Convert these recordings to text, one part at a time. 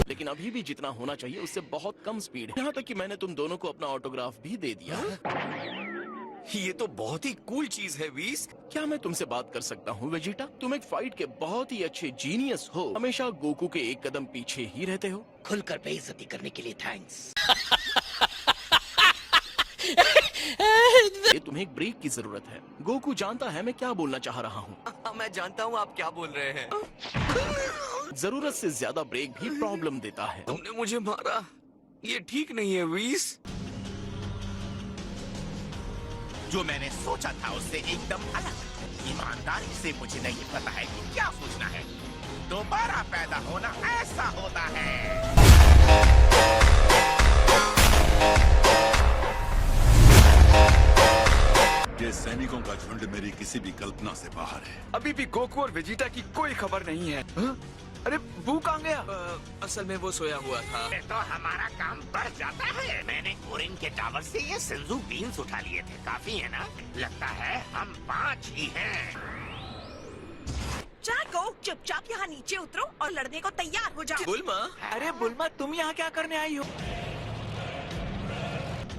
लेकिन अभी भी जितना होना चाहिए उससे बहुत कम स्पीड है। यहाँ तक कि मैंने तुम दोनों को अपना ऑटोग्राफ भी दे दिया है। ये तो बहुत ही कूल चीज है वीस। क्या मैं तुमसे बात कर सकता हूँ वेजिटा? तुम एक फाइट के बहुत ही अच्छे जीनियस हो, हमेशा गोकू के एक कदम पीछे ही रहते हो। खुलकर बेइज्जती करने के लिए थैंक्स। ये तुम्हें एक ब्रेक की जरूरत है। गोकू जानता है मैं क्या बोलना चाह रहा हूँ। मैं जानता हूँ आप क्या बोल रहे हैं। जरूरत से ज्यादा ब्रेक भी प्रॉब्लम देता है। तुमने मुझे मारा, ये ठीक नहीं है वीस। जो मैंने सोचा था उससे एकदम अलग। ईमानदारी से मुझे नहीं पता है कि क्या सोचना है। दोबारा पैदा होना ऐसा होता है। ये सैनिकों का झुंड मेरी किसी भी कल्पना से बाहर है। अभी भी गोकू और वेजिटा की कोई खबर नहीं है। अरे बू कहाँ गया? असल में वो सोया हुआ था। तो हमारा काम बढ़ जाता है। मैंने ओरिन के टावर से ये सिंजू बीन्स उठा लिए थे। काफी है ना? लगता है हम 5 ही हैं। जागो, चुपचाप यहाँ नीचे उतरो और लड़ने को तैयार हो जाओ। बुल्मा, अरे बुल्मा तुम यहाँ क्या करने आई हो?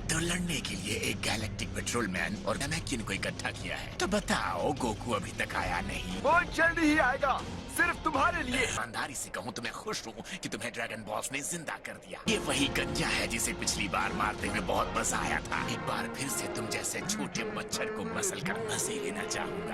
तो लड़ने के लिए एक गैलेक्टिक पेट्रोलमैन और नैमेकिन को इकट्ठा किया है। तो बताओ गोकू अभी तक आया नहीं। वो जल्द ही आएगा, सिर्फ तुम्हारे लिए। ईमानदारी से कहूँ तो मैं खुश हूँ कि तुम्हें ड्रैगन बॉस ने जिंदा कर दिया। ये वही गंजा है जिसे पिछली बार मारते हुए बहुत मजा आया था। एक बार फिर से तुम जैसे छोटे मच्छर को मसल कर मजे लेना चाहूंगा।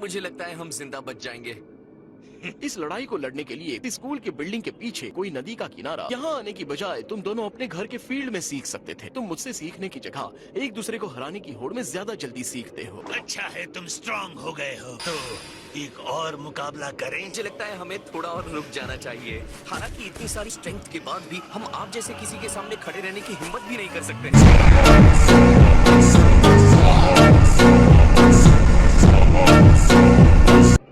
मुझे लगता है हम जिंदा बच जाएंगे। इस लड़ाई को लड़ने के लिए स्कूल की बिल्डिंग के पीछे कोई नदी का किनारा, यहाँ आने की बजाय तुम दोनों अपने घर के फील्ड में सीख सकते थे। तुम मुझसे सीखने की जगह एक दूसरे को हराने की होड़ में ज्यादा जल्दी सीखते हो। अच्छा है तुम स्ट्रांग हो गए हो, तो एक और मुकाबला करें। मुझे लगता है हमें थोड़ा और रुक जाना चाहिए। हालांकि इतनी सारी स्ट्रेंथ के बाद भी हम आप जैसे किसी के सामने खड़े रहने की हिम्मत भी नहीं कर सकते।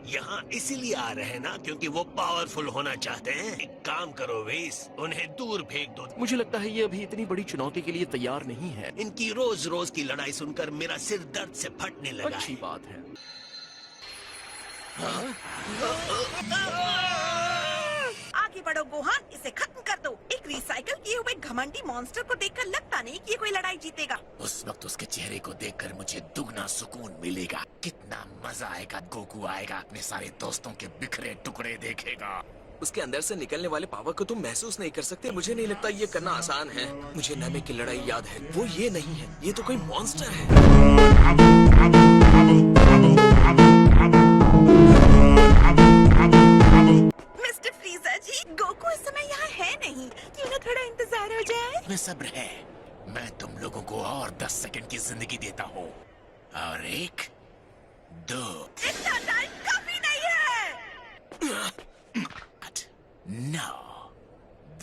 यहाँ इसीलिए आ रहे हैं ना क्योंकि वो पावरफुल होना चाहते हैं। एक काम करो वेस, उन्हें दूर फेंक दो। मुझे लगता है ये अभी इतनी बड़ी चुनौती के लिए तैयार नहीं है। इनकी रोज रोज की लड़ाई सुनकर मेरा सिर दर्द से फटने लगा अच्छी है। बात है। आगे बढ़ो गोहान, इसे खत्म कर दो। एक रिसाइकल किए हुए घमंडी मॉन्स्टर को देखकर लगता नहीं कि ये कोई लड़ाई जीतेगा। उस वक्त उसके चेहरे को देखकर मुझे दुगना सुकून मिलेगा। कितना मजा आएगा। गोकू आएगा, अपने सारे दोस्तों के बिखरे टुकड़े देखेगा। उसके अंदर से निकलने वाले पावर को तुम महसूस नहीं कर सकते। मुझे नहीं लगता ये करना आसान है। मुझे नामे की लड़ाई याद है, वो ये नहीं है, ये तो कोई मॉन्स्टर है। मिस्टर फ्रीजर जी, गोकू इस समय यहाँ है नहीं। क्यों ना थोड़ा इंतजार हो जाए? में सब्र है। मैं तुम लोगों को और 10 सेकंड की जिंदगी देता हूँ। और 1, 2, इतना टाइम काफी नहीं है। 8, 9,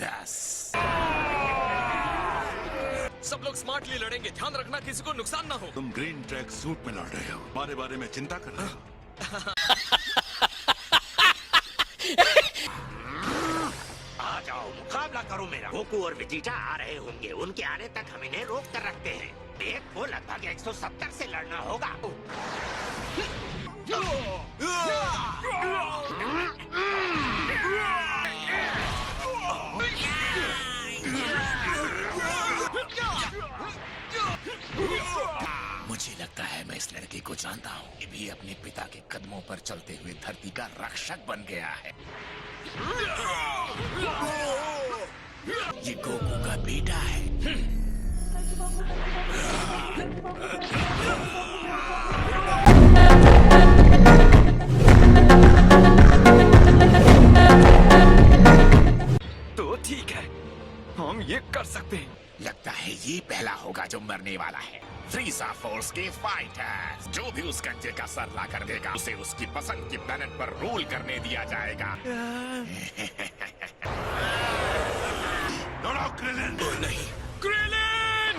10। सब लोग स्मार्टली लड़ेंगे। ध्यान रखना किसी को नुकसान ना हो। तुम ग्रीन ट्रैक सूट में लड़ रहे हो, हमारे बारे में चिंता कर रहे हो। आ जाओ, मुकाबला करो मेरा। गोकू और वेजिटा आ रहे होंगे। उनके आने तक हम इन्हें रोक कर रखते हैं। एक को लगभग 170 से लड़ना होगा। मुझे लगता है मैं इस लड़के को जानता हूँ। ये भी अपने पिता के कदमों पर चलते हुए धरती का रक्षक बन गया है। ये गोकू का बेटा है। तो ठीक है, हम ये कर सकते हैं। लगता है ये पहला होगा जो मरने वाला है। फ्रीजा फोर्स के फाइटर्स, जो भी उस गंजे का सर ला कर देगा उसे उसकी पसंद की प्लेनेट पर रूल करने दिया जाएगा। दौड़ाओ क्रिलिन। नहीं, क्रिलिन!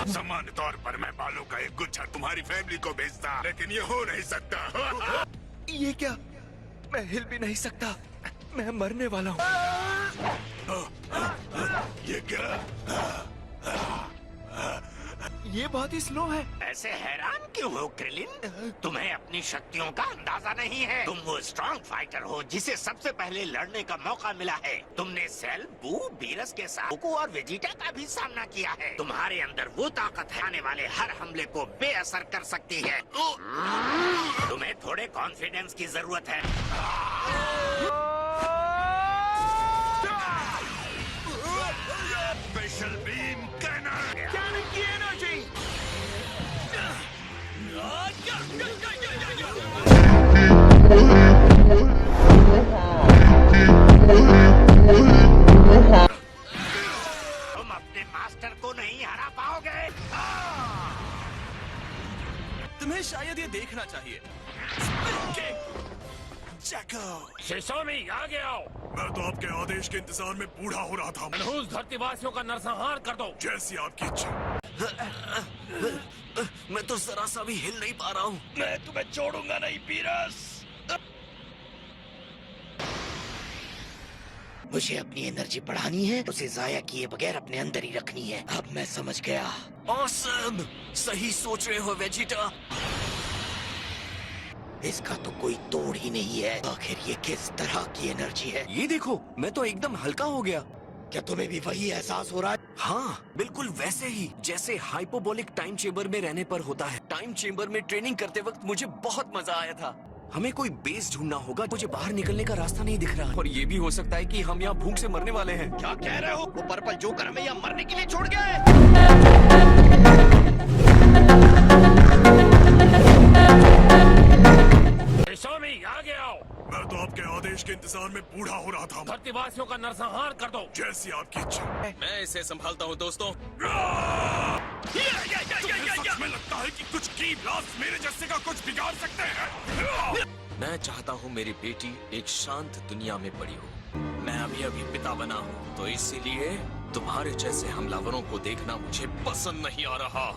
सामान्य तौर पर मैं बालों का एक गुच्छा तुम्हारी फैमिली को भेजता, लेकिन ये हो नहीं सकता। ये क्या? मैं हिल भी नहीं सकता। मैं मरने वाला हूँ। ये क्या? ये बहुत ही स्लो है। ऐसे हैरान क्यों हो क्रिलिन? तुम्हें अपनी शक्तियों का अंदाजा नहीं है। तुम वो स्ट्रॉन्ग फाइटर हो जिसे सबसे पहले लड़ने का मौका मिला है। तुमने सेल, बू, बीरस के साथ गोकू और वेजिटा का भी सामना किया है। तुम्हारे अंदर वो ताकत है आने वाले हर हमले को बेअसर कर सकती है। तुम्हें थोड़े कॉन्फिडेंस की जरूरत है। Special beam cannon. तुम अपने मास्टर को नहीं हरा पाओगे। तुम्हें शायद ये देखना चाहिए। शिशोमी आगे आओ। मैं तो आपके आदेश के इंतजार में बूढ़ा हो रहा था। मनहूस धरतीवासियों का नरसंहार कर दो। जैसी आपकी इच्छा। मैं तो जरा सा भी हिल नहीं पा रहा हूँ। मैं तुम्हें छोड़ूंगा नहीं बीरस। मुझे अपनी एनर्जी बढ़ानी है, उसे जाया किए बगैर अपने अंदर ही रखनी है। अब मैं समझ गया। ऑसम! सही सोच रहे हो वेजिटा। इसका तो कोई तोड़ ही नहीं है। आखिर ये किस तरह की एनर्जी है? ये देखो, मैं तो एकदम हल्का हो गया। क्या तुम्हें भी वही एहसास हो रहा है? हाँ, बिल्कुल वैसे ही जैसे हाइपोबोलिक टाइम चेम्बर में रहने पर होता है। टाइम चेम्बर में ट्रेनिंग करते वक्त मुझे बहुत मजा आया था। हमें कोई बेस ढूंढना होगा। मुझे बाहर निकलने का रास्ता नहीं दिख रहा। और ये भी हो सकता है कि हम यहाँ भूख से मरने वाले हैं। क्या कह रहे हो? वो पर्पल जोकर हमें यहाँ मरने के लिए छोड़ गया है। आगे आओ। मैं तो आपके आदेश के इंतजार में बूढ़ा हो रहा था। धरतीवासियों का नरसंहार कर दो। जैसी आपकी इच्छा। मैं इसे संभालता हूँ दोस्तों। सच में लगता है कि कुछ की ब्लास्ट मेरे जैसे का कुछ बिगाड़ सकते हैं। मैं चाहता हूँ मेरी बेटी एक शांत दुनिया में बड़ी हो। मैं अभी पिता बना हूँ, तो इसीलिए तुम्हारे जैसे हमलावरों को देखना मुझे पसंद नहीं आ रहा।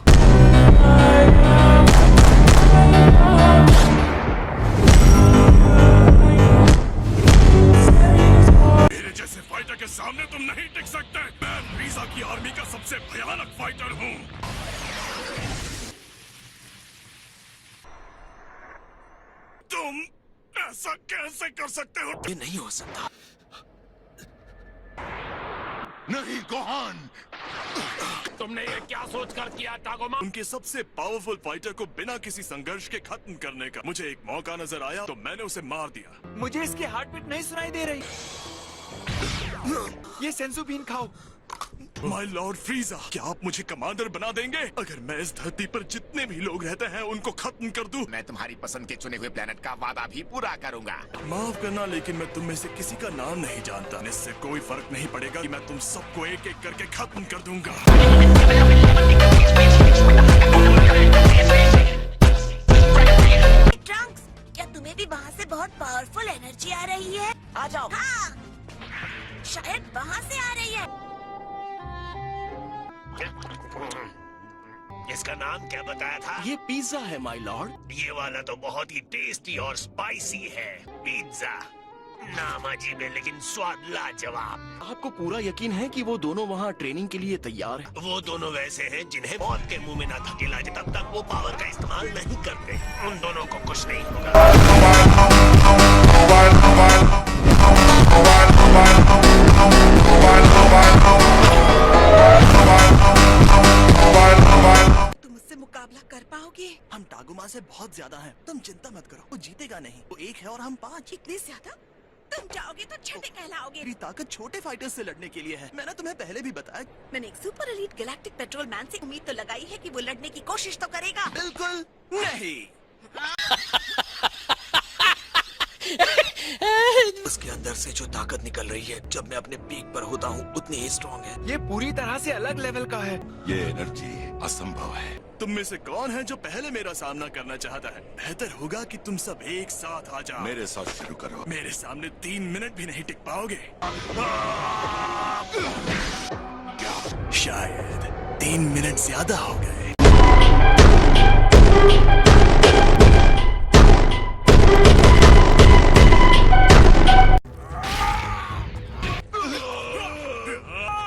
मेरे जैसे फाइटर के सामने तुम नहीं टिक सकते। मैं वीजा की आर्मी का सबसे भयानक फाइटर हूँ। तुम ऐसा कैसे कर सकते हो? ये नहीं हो सकता। नहीं गोहान। तुमने ये क्या सोचकर किया टागोमा? उनके सबसे पावरफुल फाइटर को बिना किसी संघर्ष के खत्म करने का मुझे एक मौका नजर आया, तो मैंने उसे मार दिया। मुझे इसकी हार्ट बीट नहीं सुनाई दे रही। ये सेंसू बीन खाओ। माय लॉर्ड फ्रीजा, क्या आप मुझे कमांडर बना देंगे? अगर मैं इस धरती पर जितने भी लोग रहते हैं उनको खत्म कर दूं। मैं तुम्हारी पसंद के चुने हुए प्लेनेट का वादा भी पूरा करूंगा। माफ करना, लेकिन मैं तुम में से किसी का नाम नहीं जानता। इससे कोई फर्क नहीं पड़ेगा कि मैं तुम सबको एक एक करके खत्म कर दूंगा। ट्रंक्स, क्या तुम्हें भी वहाँ से बहुत पावरफुल एनर्जी आ रही है? आ जाओ। हाँ, शायद वहाँ से आ रही है। इसका नाम क्या बताया था? ये पिज्जा है माय लॉर्ड। ये वाला तो बहुत ही टेस्टी और स्पाइसी है। पिज्जा नाम अजीब है लेकिन स्वाद लाजवाब। आपको पूरा यकीन है कि वो दोनों वहाँ ट्रेनिंग के लिए तैयार हैं? वो दोनों वैसे हैं जिन्हें मौत के मुंह में न धकेला जाए तब तक वो पावर का इस्तेमाल नहीं करते। उन दोनों को कुछ नहीं होगा। तुम उससे मुकाबला कर पाओगे? हम टागुमा से बहुत ज्यादा हैं। तुम चिंता मत करो, वो जीतेगा नहीं। वो एक है और हम 5। इतने ज्यादा? तुम जाओगे तो छठे कहलाओगे। मेरी ताकत छोटे फाइटर से लड़ने के लिए है। मैंने तुम्हें पहले भी बताया। मैंने एक super elite galactic petrol man से उम्मीद तो लगाई है कि वो लड़ने की कोशिश तो करेगा। बिल्कुल नहीं। उसके अंदर से जो ताकत निकल रही है जब मैं अपने पीक पर होता हूँ उतनी ही स्ट्रॉन्ग है। ये पूरी तरह से अलग लेवल का है। ये एनर्जी असंभव है। तुम में से कौन है जो पहले मेरा सामना करना चाहता है? बेहतर होगा कि तुम सब एक साथ आ जाओ। मेरे साथ शुरू करो। मेरे सामने 3 मिनट भी नहीं टिक पाओगे। शायद 3 मिनट ज्यादा हो गए।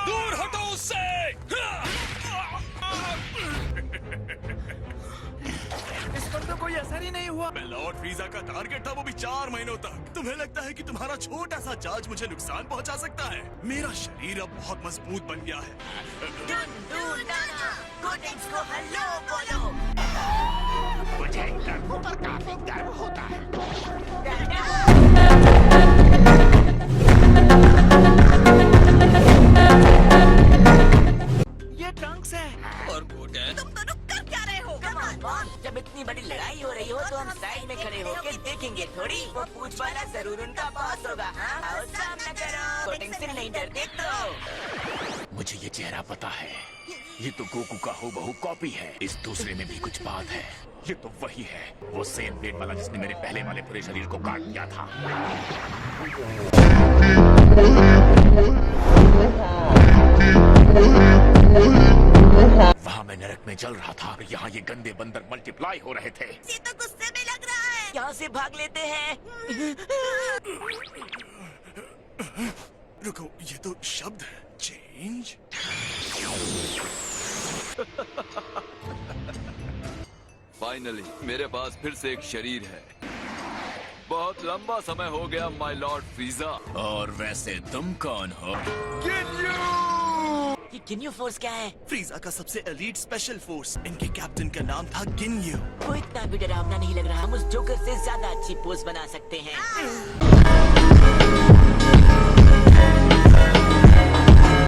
दूर हटो उससे। इस पर तो कोई असर ही नहीं हुआ। मैं लॉर्ड फ्रीजा का टारगेट था, वो भी 4 महीनों तक। तुम्हें लगता है कि तुम्हारा छोटा सा चार्ज मुझे नुकसान पहुंचा सकता है? मेरा शरीर अब बहुत मजबूत बन गया है। मुझे लड़कों पर काफी गर्व होता है। ये ट्रंक्स है। और कोट है। तुम दोनों कर क्या रहे हो? जब इतनी बड़ी लड़ाई हो रही हो तो हम साइड में खड़े होकर देखेंगे थोड़ी। वो पूछ वाला जरूर उनका बॉस होगा। हाँ, आओ सामना करो। कोटिंग से नहीं डरते तो। मुझे ये चेहरा पता है। ये तो गोकू का हूबहू कॉपी है। इस दूसरे में भी कुछ बात है। ये तो वही है, वो सेम ब्लेड वाला जिसने मेरे पहले वाले पूरे शरीर को काट दिया था। वहाँ मैं नरक में जल रहा था और यहाँ ये गंदे बंदर मल्टीप्लाई हो रहे थे। ये तो गुस्से में लग रहा है। यहाँ से भाग लेते हैं। रुको, ये तो शब्द है। चेंज। फाइनली मेरे पास फिर से एक शरीर है। बहुत लंबा समय हो गया माय लॉर्ड फ्रीजा। और वैसे तुम कौन हो? ये गिन्यू फोर्स क्या है? फ्रीजा का सबसे एलीट स्पेशल फोर्स। इनके कैप्टन का नाम था गिन्यू। वो इतना भी डरावना नहीं लग रहा। हम उस जोकर से ज्यादा अच्छी पोज बना सकते हैं।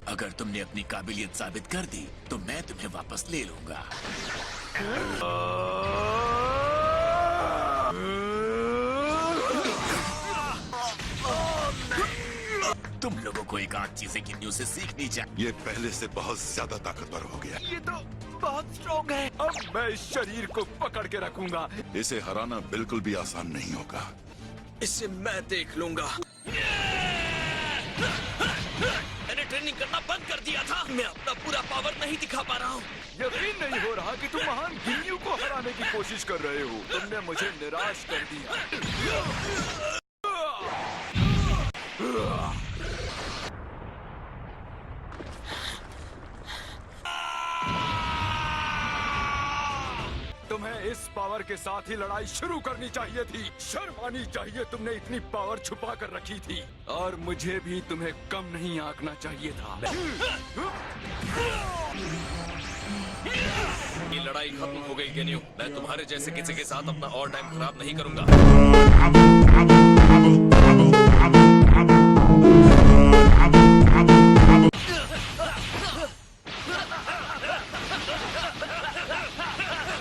अगर तुमने अपनी काबिलियत साबित कर दी तो मैं तुम्हें वापस ले लूंगा। तुम लोगों को एक आध चीजें गिन्यू से सीखनी चाहिए। ये पहले से बहुत ज्यादा ताकतवर हो गया। ये तो बहुत स्ट्रॉन्ग है। अब मैं इस शरीर को पकड़ के रखूंगा। इसे हराना बिल्कुल भी आसान नहीं होगा। इससे मैं देख लूंगा। मैंने ट्रेनिंग करना बंद कर दिया था। मैं अपना पूरा पावर नहीं दिखा पा रहा हूँ। यकीन नहीं हो रहा कि तुम महान गिन्यू को हराने की कोशिश कर रहे हो। तुमने मुझे निराश कर दिया। तुम्हें इस पावर के साथ ही लड़ाई शुरू करनी चाहिए थी। शर्म आनी चाहिए, तुमने इतनी पावर छुपा कर रखी थी। और मुझे भी तुम्हें कम नहीं आंकना चाहिए था। ये लड़ाई खत्म हो गई गिन्यू। मैं तुम्हारे जैसे किसी के साथ अपना और टाइम खराब नहीं करूंगा।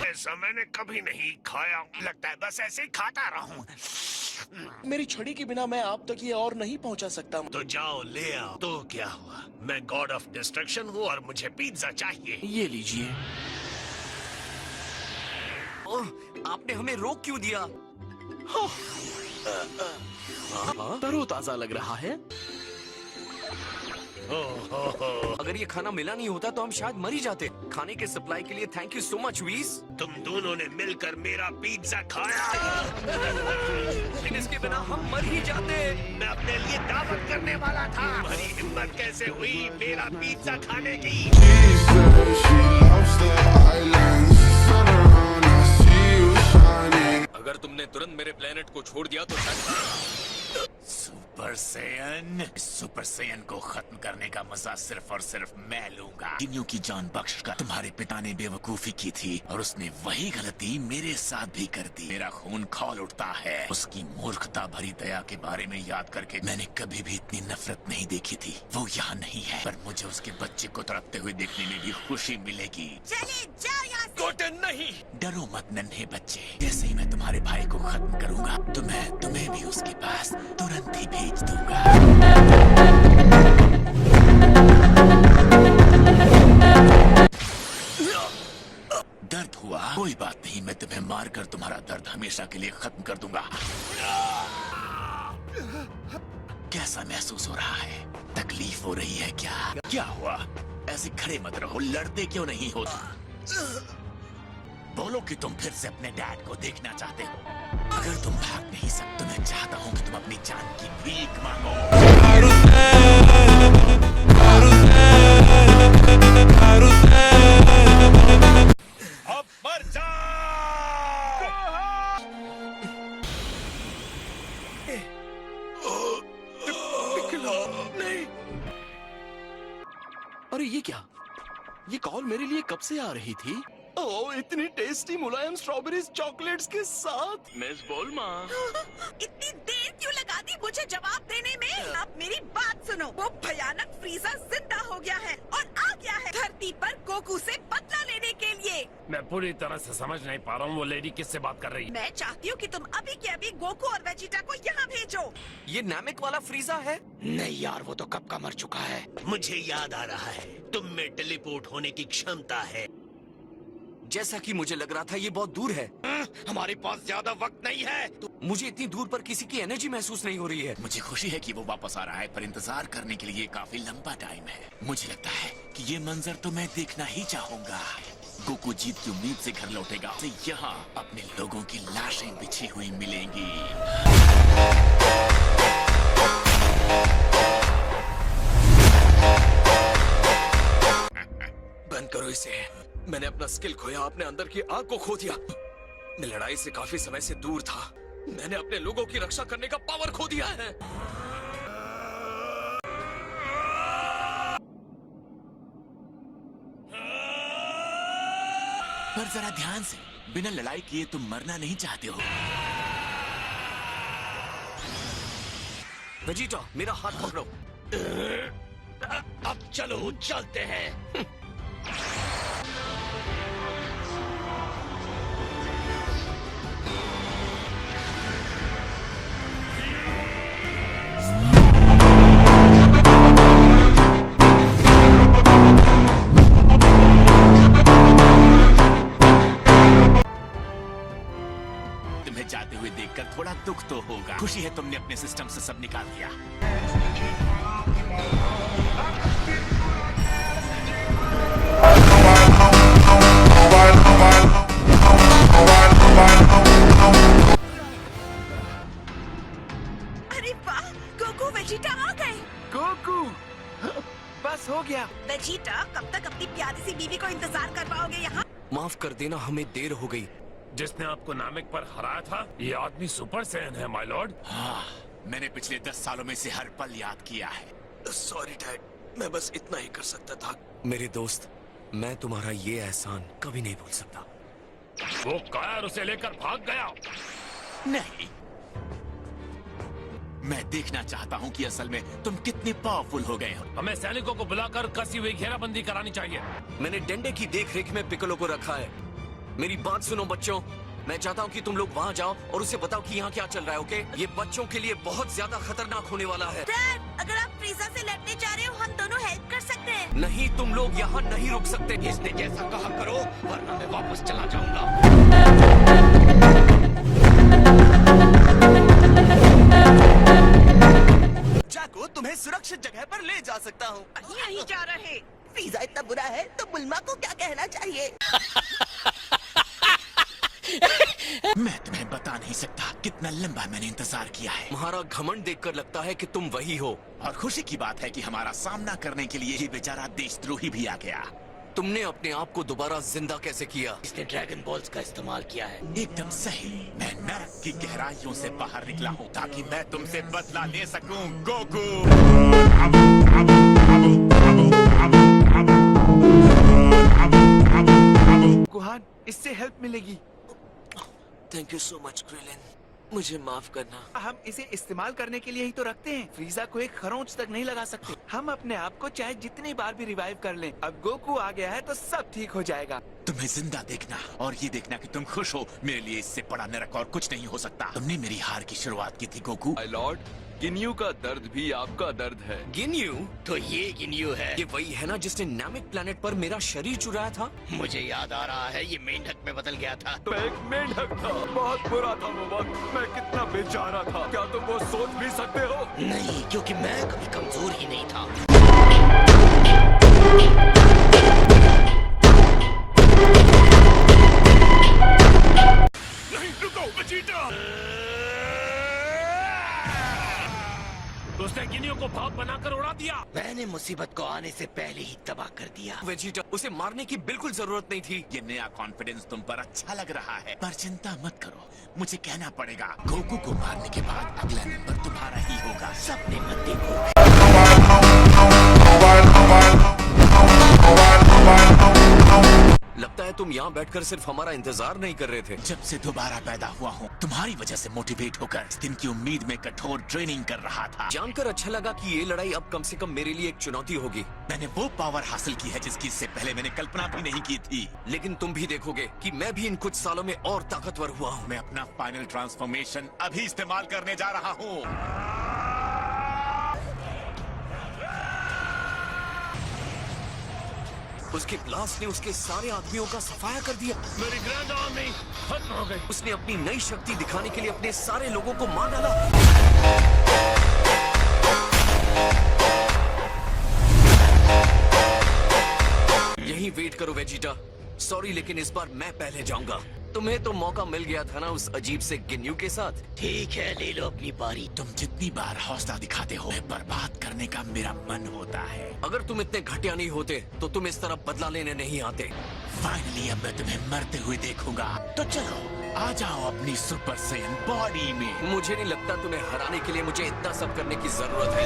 ऐसा मैंने कभी नहीं खाया। लगता है बस ऐसे ही खाता रहूं। मेरी छड़ी के बिना मैं आप तक ये और नहीं पहुंचा सकता। तो जाओ ले आओ। तो क्या हुआ? मैं गॉड ऑफ डिस्ट्रक्शन हूँ और मुझे पिज्जा चाहिए। ये लीजिए। ओह, आपने हमें रोक क्यों दिया? तरोताजा लग रहा है। अगर ये खाना मिला नहीं होता तो हम शायद मर ही जाते। खाने के सप्लाई के लिए थैंक यू सो मच वीज। तुम दोनों ने मिलकर मेरा पिज्जा खाया। लेकिन इसके बिना हम मर ही जाते। मैं अपने लिए दावत करने वाला था। तुम्हारी हिम्मत कैसे हुई मेरा पिज्जा खाने की? अगर तुमने तुरंत मेरे प्लेनेट को छोड़ दिया तो शायद। सुपर सैयन को खत्म करने का मजा सिर्फ और सिर्फ मैं लूंगा। गिन्यू की जान बख्श कर तुम्हारे पिता ने बेवकूफी की थी और उसने वही गलती मेरे साथ भी कर दी। मेरा खून खौल उठता है। उसकी मूर्खता भरी दया के बारे में याद करके मैंने कभी भी इतनी नफरत नहीं देखी थी। वो यहाँ नहीं है, पर मुझे उसके बच्चे को तड़पते हुए देखने में भी खुशी मिलेगी। चले जाओ यहाँ से। गोटेन नहीं। डरो मत नन्हे बच्चे। जैसे ही मैं तुम्हारे भाई को खत्म करूंगा तो मैं तुम्हें भी उसके पास तुरंत ही भेज दूंगा। दर्द हुआ? कोई बात नहीं, मैं तुम्हें मारकर तुम्हारा दर्द हमेशा के लिए खत्म कर दूंगा। कैसा महसूस हो रहा है? तकलीफ हो रही है क्या? क्या हुआ? ऐसे खड़े मत रहो, लड़ते क्यों नहीं हो? बोलो कि तुम फिर से अपने डैड को देखना चाहते हो। अगर तुम भाग नहीं सकते, मैं चाहता हूँ कि तुम अपनी जान की भीख मांगो। अब मर जाओ। नहीं। अरे ये क्या? ये कॉल मेरे लिए कब से आ रही थी? ओह, इतनी टेस्टी मुलायम स्ट्रॉबेरीज चॉकलेट्स के साथ। मिस बोलमा, इतनी देर क्यों लगा दी मुझे जवाब देने में? अब मेरी बात सुनो। वो भयानक फ्रीजा जिंदा हो गया है और आ गया है धरती पर गोकू से बदला लेने के लिए। मैं पूरी तरह से समझ नहीं पा रहा हूँ वो लेडी किससे बात कर रही है। मैं चाहती हूँ कि तुम अभी के अभी गोकू और वेजिटा को यहाँ भेजो। ये नामिक वाला फ्रीजा है? नहीं यार, वो तो कब का मर चुका है। मुझे याद आ रहा है, तुम में टेलीपोर्ट होने की क्षमता है। जैसा कि मुझे लग रहा था ये बहुत दूर है। हमारे पास ज्यादा वक्त नहीं है। तो मुझे इतनी दूर पर किसी की एनर्जी महसूस नहीं हो रही है। मुझे खुशी है कि वो वापस आ रहा है, पर इंतजार करने के लिए काफी लंबा टाइम है। मुझे लगता है कि ये मंजर तो मैं देखना ही चाहूंगा। गोकू जीत की उम्मीद से घर लौटेगा, उसे यहाँ अपने लोगों की लाशें बिछी हुई मिलेंगी। बंद करो इसे। मैंने अपना स्किल खोया, अपने अंदर की आग को खो दिया। मैं लड़ाई से काफी समय से दूर था। मैंने अपने लोगों की रक्षा करने का पावर खो दिया है। पर जरा ध्यान से, बिना लड़ाई किए तुम मरना नहीं चाहते हो। वेजिटा, मेरा हाथ पकड़ो। अब चलो चलते हैं। तुम्हें जाते हुए देखकर थोड़ा दुख तो होगा। खुशी है तुमने अपने सिस्टम से सब निकाल दिया। अरे वाह, गोकू वेजिटा आ गए। गोकू, बस हो गया। वेजिटा, कब तक अपनी प्यारी सी बीवी को इंतजार कर पाओगे यहाँ? माफ कर देना, हमें देर हो गई। जिसने आपको नामिक पर हराया था, ये आदमी सुपर सैन है माय लॉर्ड। हाँ, मैंने पिछले 10 सालों में से हर पल याद किया है। सॉरी डैड, मैं बस इतना ही कर सकता था। मेरे दोस्त, मैं तुम्हारा ये एहसान कभी नहीं भूल सकता। वो कार उसे लेकर भाग गया। नहीं, मैं देखना चाहता हूँ कि असल में तुम कितने पावरफुल हो गए हो। हमें सैनिकों को बुलाकर कसी हुई घेराबंदी करानी चाहिए। मैंने डंडे की देखरेख में पिकलो को रखा है। मेरी बात सुनो बच्चों, मैं चाहता हूँ कि तुम लोग वहाँ जाओ और उसे बताओ कि यहाँ क्या चल रहा है, ओके? ये बच्चों के लिए बहुत ज्यादा खतरनाक होने वाला है। डैड, अगर आप फ्रीजा से लड़ने जा रहे हो, हम दोनों हेल्प कर सकते हैं। नहीं, तुम लोग यहाँ नहीं रुक सकते। इसने जैसा कहा करो, वरना मैं वापस चला जाऊंगा। जाको, तुम्हें सुरक्षित जगह पर ले जा सकता हूँ। नहीं जा रहे। फ्रीजा इतना बुरा है तो बुल्मा को क्या कहना चाहिए? मैं तुम्हें बता नहीं सकता कितना लंबा मैंने इंतजार किया है। तुम्हारा घमंड देखकर लगता है कि तुम वही हो। और खुशी की बात है कि हमारा सामना करने के लिए ही बेचारा देशद्रोही भी आ गया। तुमने अपने आप को दोबारा जिंदा कैसे किया? इसने ड्रैगन बॉल्स का इस्तेमाल किया है। एकदम सही, मैं नरक की गहराइयों से बाहर निकला हूँ ताकि मैं तुमसे बदला ले सकूं, गोकू। गुहान, इससे हेल्प मिलेगी। Thank you so much Krillin, मुझे माफ करना। हम इसे इस्तेमाल करने के लिए ही तो रखते हैं। फ्रीजा को एक खरोंच तक नहीं लगा सकते। हम अपने आप को चाहे जितनी बार भी रिवाइव कर लें, अब गोकू आ गया है तो सब ठीक हो जाएगा। तुम्हें जिंदा देखना और ये देखना कि तुम खुश हो, मेरे लिए इससे बड़ा नरक और कुछ नहीं हो सकता। तुमने मेरी हार की शुरुआत की थी गोकू। माय लॉर्ड, गिन्यू का दर्द भी आपका दर्द है। गिन्यू? तो ये गिन्यू है। ये वही है ना जिसने नामिक प्लेनेट पर मेरा शरीर चुराया था? मुझे याद आ रहा है, ये मेंढक में बदल गया था। तो एक मेंढक था। बहुत बुरा था वो वक्त। मैं कितना बेचारा था। क्या तुम वो सोच भी सकते हो? नहीं, क्योंकि मैं कभी कमजोर ही नहीं था। नहीं रुको वेजिटा। उसने गिनियों को भाप बनाकर उड़ा दिया। मैंने मुसीबत को आने से पहले ही तबाह कर दिया। वेजिटा, उसे मारने की बिल्कुल जरूरत नहीं थी। ये नया कॉन्फिडेंस तुम पर अच्छा लग रहा है, पर चिंता मत करो, मुझे कहना पड़ेगा गोकू को मारने के बाद अगला नंबर तुम्हारा ही होगा। सपने मत देखो। लगता है तुम यहाँ बैठकर सिर्फ हमारा इंतजार नहीं कर रहे थे। जब से दोबारा पैदा हुआ हूँ, तुम्हारी वजह से मोटिवेट होकर इस दिन की उम्मीद में कठोर ट्रेनिंग कर रहा था। जानकर अच्छा लगा कि ये लड़ाई अब कम से कम मेरे लिए एक चुनौती होगी। मैंने वो पावर हासिल की है जिसकी इससे पहले मैंने कल्पना भी नहीं की थी। लेकिन तुम भी देखोगे कि मैं भी इन कुछ सालों में और ताकतवर हुआ हूँ। मैं अपना फाइनल ट्रांसफॉर्मेशन अभी इस्तेमाल करने जा रहा हूँ। उसके ब्लास्ट ने उसके सारे आदमियों का सफाया कर दिया। मेरी ग्रैंड आर्मी खत्म हो गई। उसने अपनी नई शक्ति दिखाने के लिए अपने सारे लोगों को मार डाला। यहीं वेट करो वेजिटा। सॉरी, लेकिन इस बार मैं पहले जाऊंगा। तुम्हें तो मौका मिल गया था ना उस अजीब से गिन्यू के साथ। ठीक है, ले लो अपनी बारी। तुम जितनी बार हौसला दिखाते हो, बर्बाद करने का मेरा मन होता है। अगर तुम इतने घटिया नहीं होते तो तुम इस तरह बदला लेने नहीं आते। फाइनली अब मैं तुम्हें मरते हुए देखूंगा। तो चलो आ जाओ अपनी सुपर सैयन बॉडी में। मुझे नहीं लगता तुम्हें हराने के लिए मुझे इतना सब करने की जरूरत है।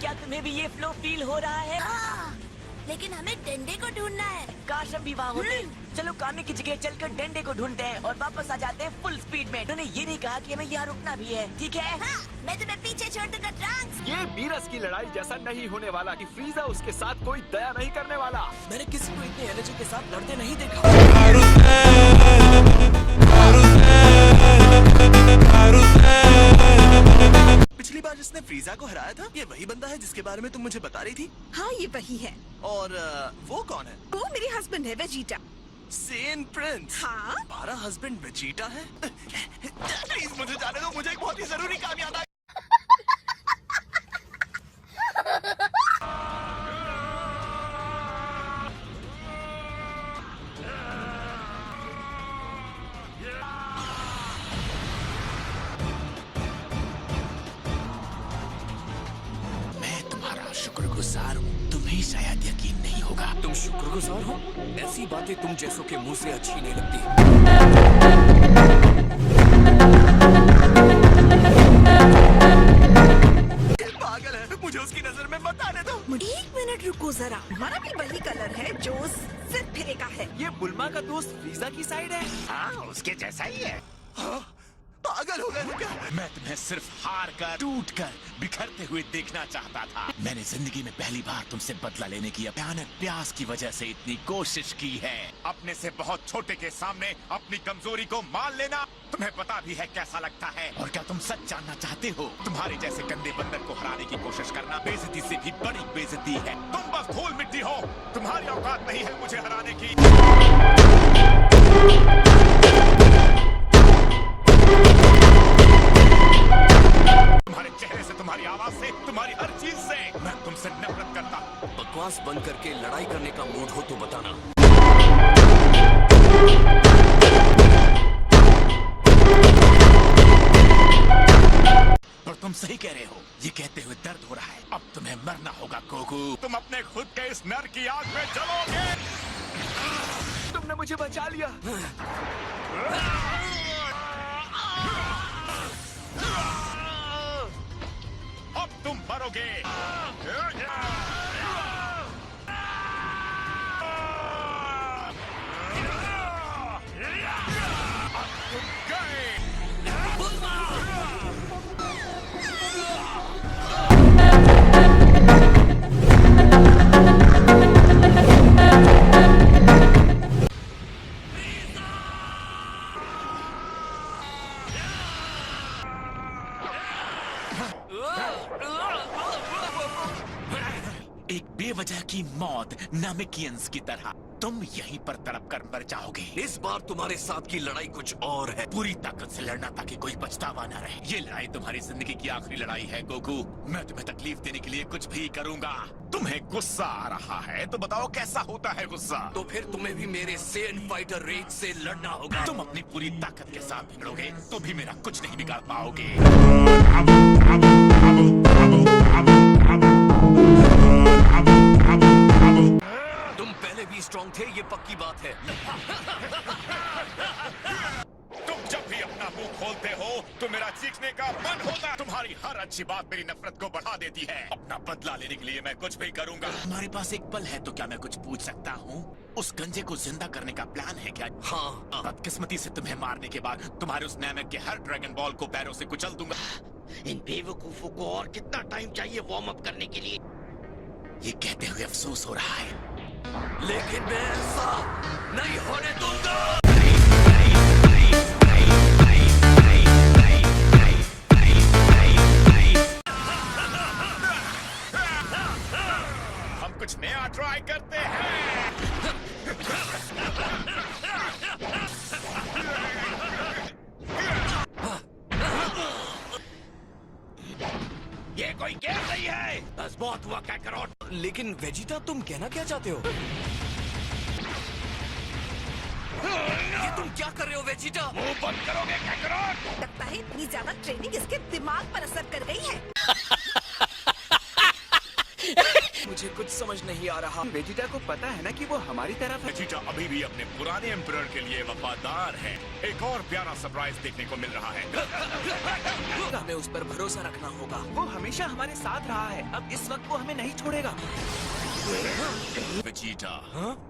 क्या तुम्हें भी ये फ्लो फील हो रहा है? लेकिन हमें डंडे को ढूंढना है। काश हम भी वहाँ होते। चलो कामे की जगह चलकर डंडे को ढूंढते हैं और वापस आ जाते हैं फुल स्पीड में। उन्होंने ये नहीं कहा कि हमें यहाँ रुकना भी है, ठीक है? मैं तुम्हें पीछे छोड़ दूंगा ट्रंक्स। ये बीरस की लड़ाई जैसा नहीं होने वाला कि फ्रीजा उसके साथ कोई दया नहीं करने वाला। मैंने किसी को इतने एनर्जी के साथ लड़ते नहीं देखा। पिछली बार जिसने फ्रीजा को हराया था, ये वही बंदा है जिसके बारे में तुम मुझे बता रही थी। हाँ, ये वही है। और वो कौन है? वो मेरे हस्बैंड है, वेजिटा। सेन प्रिंस। हाँ? हमारा हस्बैंड वेजिटा है? प्लीज मुझे जाने दो, मुझे एक बहुत ही जरूरी काम याद आ। मैं तुम्हारा शुक्रगुजार हूँ, तुम्हें शायद यकीन नहीं होगा। तुम शुक्रगुजार हो? ऐसी बातें तुम जैसों के मुंह से अच्छी नहीं लगती। पागल है, मुझे उसकी नजर में मत आने दो। 1 मिनट रुको जरा। हमारा भी वही कलर है जो सिर्फ फिरे का है। ये बुल्मा का दोस्त फ्रीजा की साइड है। हाँ, उसके जैसा ही है। पागल हो गए हो क्या? मैं तुम्हें सिर्फ हार कर, टूट कर, बिखरते हुए देखना चाहता था। मैंने जिंदगी में पहली बार तुमसे बदला लेने की भयानक प्यास की वजह से इतनी कोशिश की है। अपने से बहुत छोटे के सामने अपनी कमजोरी को मान लेना तुम्हें पता भी है कैसा लगता है। और क्या तुम सच जानना चाहते हो? तुम्हारे जैसे गंदे बंदर को हराने की कोशिश करना बेइज्जती से भी बड़ी बेइज्जती है। तुम बस धूल मिट्टी हो, तुम्हारी औकात नहीं है मुझे हराने की। तुम्हारे चेहरे से, तुम्हारी आवाज से, तुम्हारी हर चीज से मैं तुमसे नफरत करता हूँ। बकवास बंद करके लड़ाई करने का मूड हो तो बताना। पर तुम सही कह रहे हो, ये कहते हुए दर्द हो रहा है। अब तुम्हें मरना होगा गोकू। तुम अपने खुद के इस नर की आग में जलोगे। तुमने मुझे बचा लिया। अब तुम मरोगे। अब तुम गए। मौत नामिकियंस की तरह तुम यहीं पर तड़प कर मर जाओगे। इस बार तुम्हारे साथ की लड़ाई कुछ और है। पूरी ताकत से लड़ना ताकि कोई पछतावा न रहे। ये लड़ाई तुम्हारी जिंदगी की आखिरी लड़ाई है गोकू। मैं तुम्हें तकलीफ देने के लिए कुछ भी करूंगा। तुम्हें गुस्सा आ रहा है तो बताओ कैसा होता है गुस्सा। तो फिर तुम्हें भी मेरे सेन फाइटर रेज से लड़ना होगा। तुम अपनी पूरी ताकत के साथ भिड़ोगे तो भी मेरा कुछ नहीं बिगाड़ पाओगे। तुम पहले भी स्ट्रांग थे, ये पक्की बात है। तुम जब भी अपना मुंह खोलते हो तो मेरा चीखने का मन होता है। तुम्हारी हर अच्छी बात मेरी नफरत को बढ़ा देती है। अपना बदला लेने के लिए मैं कुछ भी करूंगा। हमारे पास एक पल है तो क्या मैं कुछ पूछ सकता हूँ? उस गंजे को जिंदा करने का प्लान है क्या? हाँ। बदकिस्मती से तुम्हें मारने के बाद तुम्हारे उस नैमेक के हर ड्रैगन बॉल को पैरों से कुचल दूंगा। इन बेवकूफों को और कितना टाइम चाहिए वार्म अप करने के लिए? ये कहते हुए अफसोस हो रहा है लेकिन मैं ऐसा नहीं होने दूंगा। हम कुछ नया ट्राई करते हैं। ये कोई गेम नहीं है। बस बहुत हुआ काकरोट। लेकिन वेजिटा, तुम कहना क्या चाहते हो? ये तुम क्या कर रहे हो वेजिटा? मुंह बंद करोगे काकरोट? लगता है इतनी ज्यादा ट्रेनिंग इसके दिमाग पर असर कर गई है। मुझे कुछ समझ नहीं आ रहा। वेजिटा को पता है ना कि वो हमारी तरफ है। वेजिटा अभी भी अपने पुराने एम्परर के लिए वफादार है। एक और प्यारा सरप्राइज देखने को मिल रहा है। हमें उस पर भरोसा रखना होगा। वो हमेशा हमारे साथ रहा है, अब इस वक्त वो हमें नहीं छोड़ेगा। वेजिटा,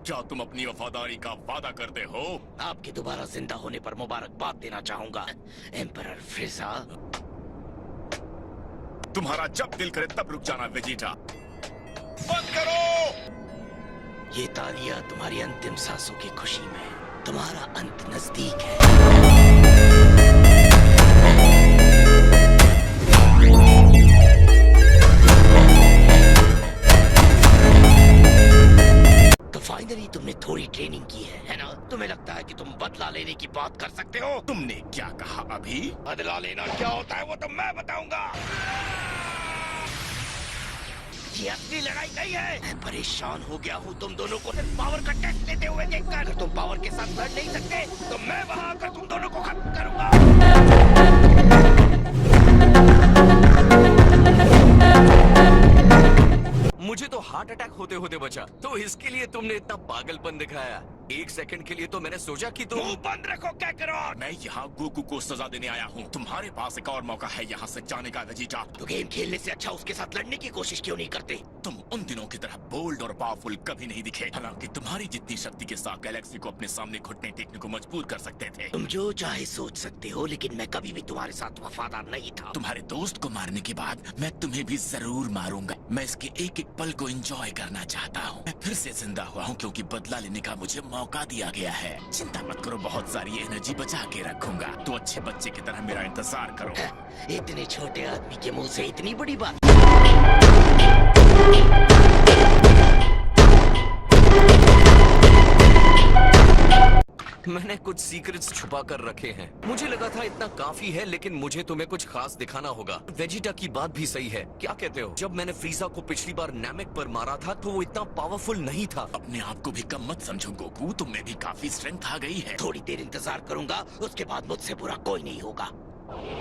क्या तुम अपनी वफादारी का वादा करते हो? आपके दोबारा जिंदा होने पर मुबारकबाद देना चाहूंगा एम्परर फ्रीजा। तुम्हारा जब दिल करे तब रुक जाना वेजिटा। बंद करो। ये तालियां तुम्हारी अंतिम सांसों की खुशी में। तुम्हारा अंत नजदीक है। तो फाइनली तुमने थोड़ी ट्रेनिंग की है ना? तुम्हें लगता है कि तुम बदला लेने की बात कर सकते हो? तुमने क्या कहा अभी? बदला लेना क्या होता है वो तो मैं बताऊंगा। ये असली लड़ाई नहीं है। मैं परेशान हो गया हूँ तुम दोनों को सिर्फ पावर का टेस्ट लेते हुए देखकर। अगर तुम पावर के साथ लड़ नहीं सकते तो मैं वहाँ आकर तुम दोनों को खत्म करूंगा। मुझे तो हार्ट अटैक होते होते बचा, तो इसके लिए तुमने इतना पागलपन दिखाया। एक सेकंड के लिए तो मैंने सोचा कि तुम मुंह बंद रखो काकरोट। मैं यहाँ गोकू को सजा देने आया हूँ। तुम्हारे पास एक और मौका है यहाँ से जाने का वेजिटा। तो गेम खेलने से अच्छा उसके साथ लड़ने की कोशिश क्यों नहीं करते? तुम उन दिनों की तरह बोल्ड और पावरफुल कभी नहीं दिखे। हालांकि तुम्हारी जितनी शक्ति के साथ गैलेक्सी को अपने सामने घुटने टेकने को मजबूर कर सकते थे। तुम जो चाहे सोच सकते हो, लेकिन मैं कभी भी तुम्हारे साथ वफादार नहीं था। तुम्हारे दोस्त को मारने के बाद मैं तुम्हें भी जरूर मारूंगा। मैं इसके एक एक पल को एंजॉय करना चाहता हूँ। मैं फिर से जिंदा हुआ हूँ क्योंकि बदला लेने का मुझे मौका दिया गया है। चिंता मत करो, बहुत सारी एनर्जी बचा के रखूंगा। तो अच्छे बच्चे की तरह मेरा इंतजार करो। इतने छोटे आदमी के मुंह से इतनी बड़ी बात। मैंने कुछ सीक्रेट्स छुपा कर रखे हैं। मुझे लगा था इतना काफी है, लेकिन मुझे तुम्हें कुछ खास दिखाना होगा। वेजिटा की बात भी सही है, क्या कहते हो? जब मैंने फ्रीजा को पिछली बार नैमेक पर मारा था तो वो इतना पावरफुल नहीं था। अपने आप को भी कम मत समझो गोकू, तुम में भी काफी स्ट्रेंथ आ गई है। थोड़ी देर इंतजार करूंगा, उसके बाद मुझसे बुरा कोई नहीं होगा।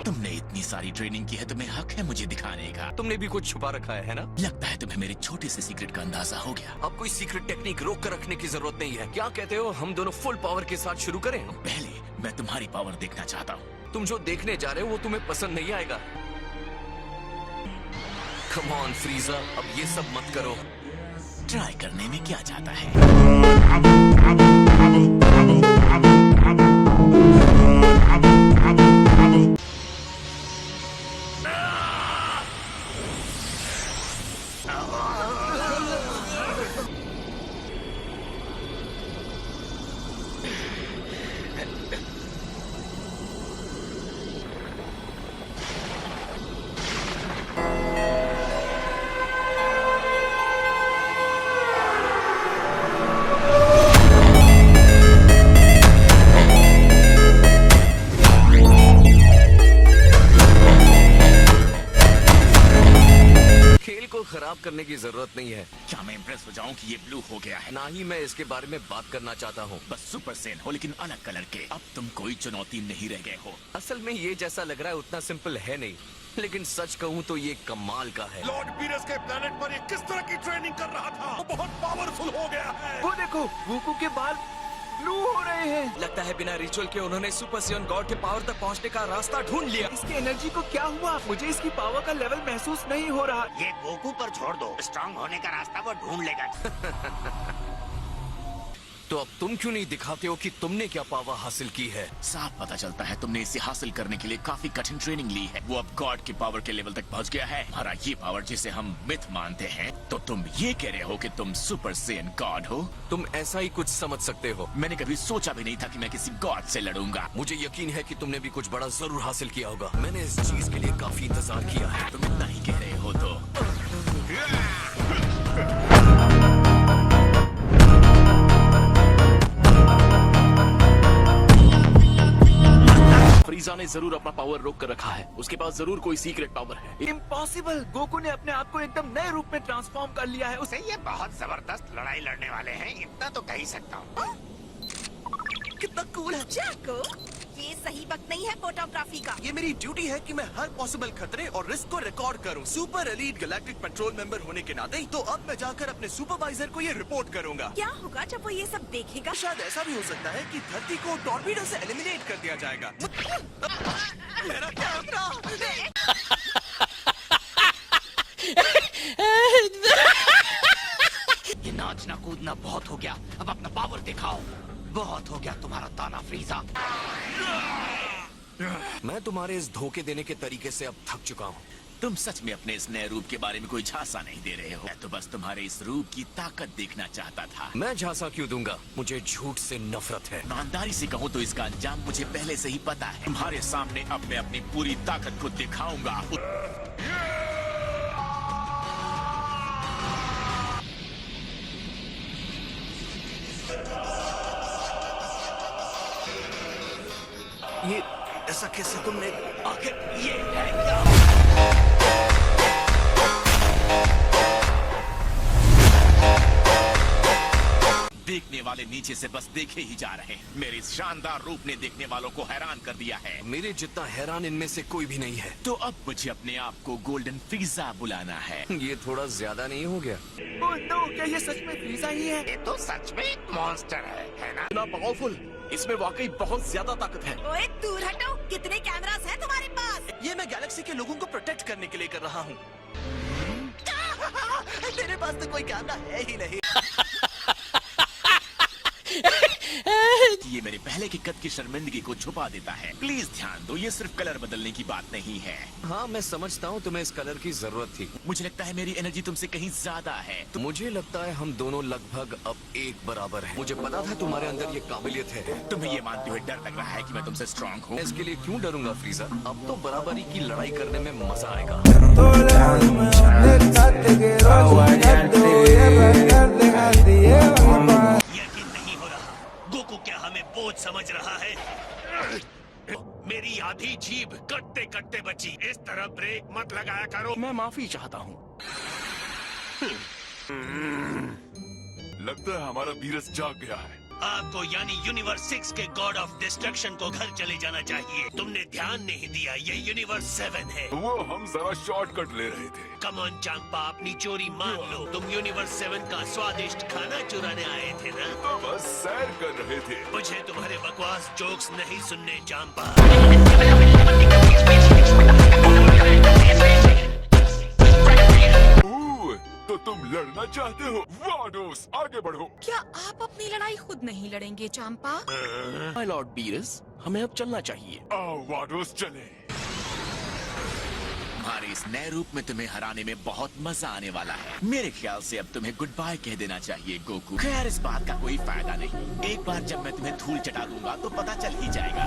तुमने इतनी सारी ट्रेनिंग की है, तुम्हें हक है मुझे दिखाने का। तुमने भी कुछ छुपा रखा है ना? लगता है तुम्हें मेरे छोटे से सीक्रेट का अंदाजा हो गया। अब कोई सीक्रेट टेक्निक रोक कर रखने की जरूरत नहीं है। क्या कहते हो, हम दोनों फुल पावर के साथ शुरू करें? पहले मैं तुम्हारी पावर देखना चाहता हूँ। तुम जो देखने जा रहे हो वो तुम्हें पसंद नहीं आएगा। कम ऑन फ्रीजा, अब ये सब मत करो। ट्राई करने में क्या जाता है। जरूरत नहीं है। क्या मैं इम्प्रेस हो जाऊं कि ये ब्लू हो गया है? ना ही मैं इसके बारे में बात करना चाहता हूँ। बस सुपर सेन हो, लेकिन अलग कलर के। अब तुम कोई चुनौती नहीं रह गए हो। असल में ये जैसा लग रहा है उतना सिंपल है नहीं, लेकिन सच कहूँ तो ये कमाल का है। लॉर्ड बीरस के प्लेनेट पर ये किस तरह की ट्रेनिंग कर रहा था, वो बहुत पावरफुल हो गया है। वो देखो, गोकू के बाल ब्लू हो रहे हैं। लगता है बिना रिचुअल के उन्होंने सुपर सियन गॉड के पावर तक पहुंचने का रास्ता ढूंढ लिया। इसकी एनर्जी को क्या हुआ? मुझे इसकी पावर का लेवल महसूस नहीं हो रहा। ये गोकू पर छोड़ दो, स्ट्रांग होने का रास्ता वो ढूंढ लेगा। तो अब तुम क्यों नहीं दिखाते हो कि तुमने क्या पावर हासिल की है? साफ पता चलता है तुमने इसे हासिल करने के लिए काफी कठिन ट्रेनिंग ली है। वो अब गॉड के पावर के लेवल तक पहुंच गया है। हमारा ये पावर जिसे हम मिथ मानते हैं, तो तुम ये कह रहे हो कि तुम सुपर सेन गॉड हो? तुम ऐसा ही कुछ समझ सकते हो। मैंने कभी सोचा भी नहीं था कि मैं किसी गॉड से लड़ूंगा। मुझे यकीन है कि तुमने भी कुछ बड़ा जरूर हासिल किया होगा। मैंने इस चीज के लिए काफी इंतजार किया है। तुम इतना ही कह रहे हो तो फ्रीजा ने जरूर अपना पावर रोक कर रखा है। उसके पास जरूर कोई सीक्रेट पावर है। इम्पॉसिबल! गोकू ने अपने आप को एकदम नए रूप में ट्रांसफॉर्म कर लिया है। उसे ये बहुत जबरदस्त लड़ाई लड़ने वाले हैं, इतना तो कह ही सकता हूँ। कितना कूल है जाको। ये सही वक्त नहीं है फोटोग्राफी का। ये मेरी ड्यूटी है कि मैं हर पॉसिबल खतरे और रिस्क को रिकॉर्ड करूं। Super elite galactic petrol member होने के नाते तो अब मैं जाकर अपने सुपरवाइजर को ये रिपोर्ट करूंगा। क्या होगा जब वो ये सब देखेगा? शायद ऐसा भी हो सकता है कि धरती को टॉर्पीडो से एलिमिनेट कर दिया जाएगा। मेरा कैमरा! ये नाचना कूदना बहुत हो गया, अब अपना पावर दिखाओ। बहुत हो गया तुम्हारा ताना फ्रीजा। मैं तुम्हारे इस धोखे देने के तरीके से अब थक चुका हूँ। तुम सच में अपने इस नए रूप के बारे में कोई झांसा नहीं दे रहे हो। मैं तो बस तुम्हारे इस रूप की ताकत देखना चाहता था। मैं झांसा क्यों दूंगा? मुझे झूठ से नफरत है। ईमानदारी से कहूँ तो इसका अंजाम मुझे पहले से ही पता है। तुम्हारे सामने अब मैं अपनी पूरी ताकत को दिखाऊंगा। ये ऐसा कैसे तुमने? आखिर ये है क्या? देखने वाले नीचे से बस देखे ही जा रहे हैं। मेरे इस शानदार रूप ने देखने वालों को हैरान कर दिया है। मेरे जितना हैरान इनमें से कोई भी नहीं है। तो अब मुझे अपने आप को गोल्डन फ्रीजा बुलाना है। ये थोड़ा ज्यादा नहीं हो गया? ओह नो, क्या ये सच में फ्रीजा ही है? ये तो सच में एक मॉन्स्टर है ना? इतना पावरफुल, इसमें वाकई बहुत ज्यादा ताकत है। ओए दूर हटो, कितने कैमरास हैं तुम्हारे पास? ये मैं गैलेक्सी के लोगों को प्रोटेक्ट करने के लिए कर रहा हूँ। तेरे पास तो कोई कैमरा है ही नहीं। ये मेरे पहले के कद की शर्मिंदगी को छुपा देता है। प्लीज ध्यान दो, ये सिर्फ कलर बदलने की बात नहीं है। हाँ, मैं समझता हूँ तुम्हें इस कलर की जरूरत थी। मुझे लगता है मेरी एनर्जी तुमसे कहीं ज्यादा है। तो मुझे लगता है हम दोनों लगभग अब एक बराबर हैं। मुझे पता था तुम्हारे अंदर ये काबिलियत है। तुम्हें ये मानते हुए डर लग रहा है कि मैं तुमसे स्ट्रांग हूँ? मैं इसके लिए क्यों डरूंगा फ्रीजा? अब तो बराबरी की लड़ाई करने में मजा आएगा। यकीन नहीं हो रहा, गोकू क्या हमें बोझ समझ रहा है? मेरी आधी जीभ कटते कटते बची। इस तरह ब्रेक मत लगाया करो। मैं माफी चाहता हूँ। लगता है हमारा बीरस जाग गया है। आपको यानी यूनिवर्स 6 के गॉड ऑफ डिस्ट्रक्शन को घर चले जाना चाहिए। तुमने ध्यान नहीं दिया, ये यूनिवर्स 7 है। वो हम जरा शॉर्टकट ले रहे थे। कम ऑन चांपा, अपनी चोरी मान लो। तुम यूनिवर्स 7 का स्वादिष्ट खाना चुराने आए थे ना? तो बस सैर कर रहे थे। मुझे तुम्हारे बकवास जोक्स नहीं सुनने चांपा। तो तुम लड़ना चाहते हो? वाडोस, आगे बढ़ो। क्या आप अपनी लड़ाई खुद नहीं लड़ेंगे चांपा? माय लॉर्ड बीरस, हमें अब चलना चाहिए। आओ वाडोस, चले। तुम्हारे इस नए रूप में तुम्हें हराने में बहुत मजा आने वाला है। मेरे ख्याल से अब तुम्हें गुड बाय कह देना चाहिए गोकू। खैर, इस बात का कोई फायदा नहीं। एक बार जब मैं तुम्हें धूल चटा दूंगा तो पता चल ही जाएगा।